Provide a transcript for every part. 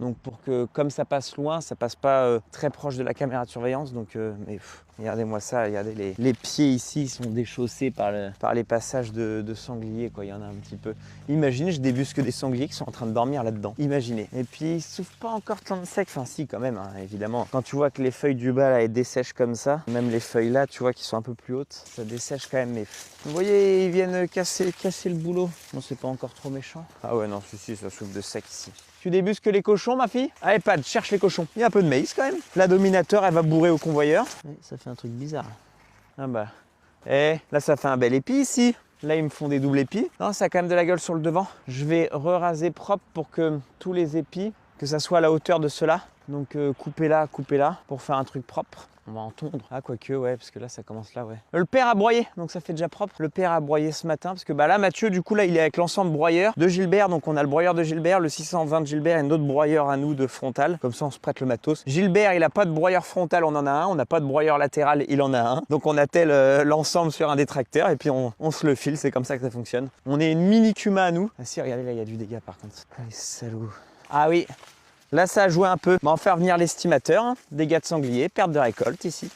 Donc pour que, comme ça passe loin, ça passe pas très proche de la caméra de surveillance. Donc, regardez-moi ça, regardez les pieds ici, ils sont déchaussés par les passages de sangliers, quoi. Il y en a un petit peu. Imaginez, je débusque des sangliers qui sont en train de dormir là-dedans. Imaginez. Et puis, ils souffrent pas encore tant de sec. Enfin, si, quand même, hein, évidemment. Quand tu vois que les feuilles du bas, là, elles dessèchent comme ça, même les feuilles là, tu vois, qui sont un peu plus hautes, ça dessèche quand même. Mais vous voyez, ils viennent casser le boulot. Bon, c'est pas encore trop méchant. Ah ouais, non, si, ça souffle de sec ici. Tu débusques les cochons, ma fille? Allez, Pad, cherche les cochons. Il y a un peu de maïs quand même. La dominateur, elle va bourrer au convoyeur. Ça fait un truc bizarre. Ah bah. Eh, là, ça fait un bel épi ici. Là, ils me font des doubles épis. Non, ça a quand même de la gueule sur le devant. Je vais re-raser propre pour que tous les épis, que ça soit à la hauteur de ceux-là. Donc, coupez là, pour faire un truc propre. On va en tondre. Ah, quoique, ouais, parce que là, ça commence là, ouais. Le père a broyé, donc ça fait déjà propre. Le père a broyé ce matin, parce que bah là, Mathieu, du coup, là, il est avec l'ensemble broyeur de Gilbert. Donc, on a le broyeur de Gilbert, le 620 de Gilbert et notre broyeur à nous de frontal. Comme ça, on se prête le matos. Gilbert, il a pas de broyeur frontal, on en a un. On n'a pas de broyeur latéral, il en a un. Donc, on attelle l'ensemble sur un des tracteurs et puis on se le file. C'est comme ça que ça fonctionne. On est une mini Cuma à nous. Ah si, regardez, là, il y a du dégât par contre. Ah, les salauds. Ah oui. Là, ça a joué un peu. On va faire venir l'estimateur, hein. Dégâts de sanglier, perte de récolte ici.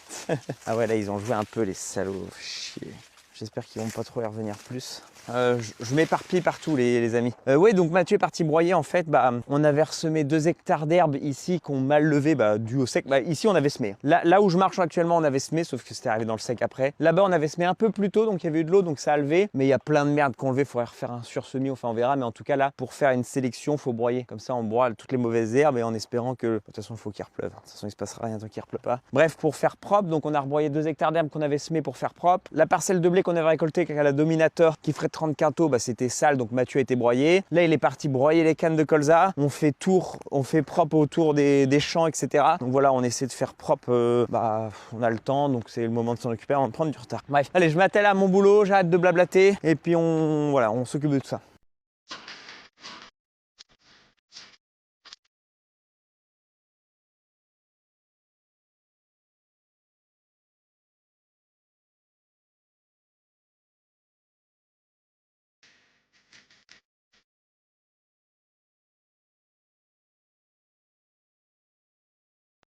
Ah ouais, là, ils ont joué un peu, les salauds. Chier. J'espère qu'ils vont pas trop y revenir plus. Je m'éparpille partout les amis. Ouais, donc Mathieu est parti broyer en fait. Bah, on avait ressemé 2 hectares d'herbe ici qu'on mal levé dû au sec. Bah, ici on avait semé. Là où je marche actuellement on avait semé, sauf que c'était arrivé dans le sec après. Là-bas on avait semé un peu plus tôt, donc il y avait eu de l'eau, donc ça a levé. Mais il y a plein de merde qu'on levait, il faudrait refaire un sursemis, enfin on verra. Mais en tout cas là, pour faire une sélection, faut broyer. Comme ça on broie toutes les mauvaises herbes et en espérant que... De toute façon il faut qu'il repleuve. De toute façon il se passera rien tant qu'il repleut pas. Bref, pour faire propre, donc on a rebroyé 2 hectares d'herbe qu'on avait semé pour faire propre. La parcelle de blé qu'on avait récoltée avec la dominateur qui ferait 30 quintaux, bah, c'était sale, donc Mathieu a été broyé. Là, il est parti broyer les cannes de colza. On fait propre autour des champs, etc. Donc voilà, on essaie de faire propre. On a le temps, donc c'est le moment de s'en occuper avant de prendre du retard. Bref, allez, je m'attelle à mon boulot, j'arrête de blablater et puis on s'occupe de tout ça.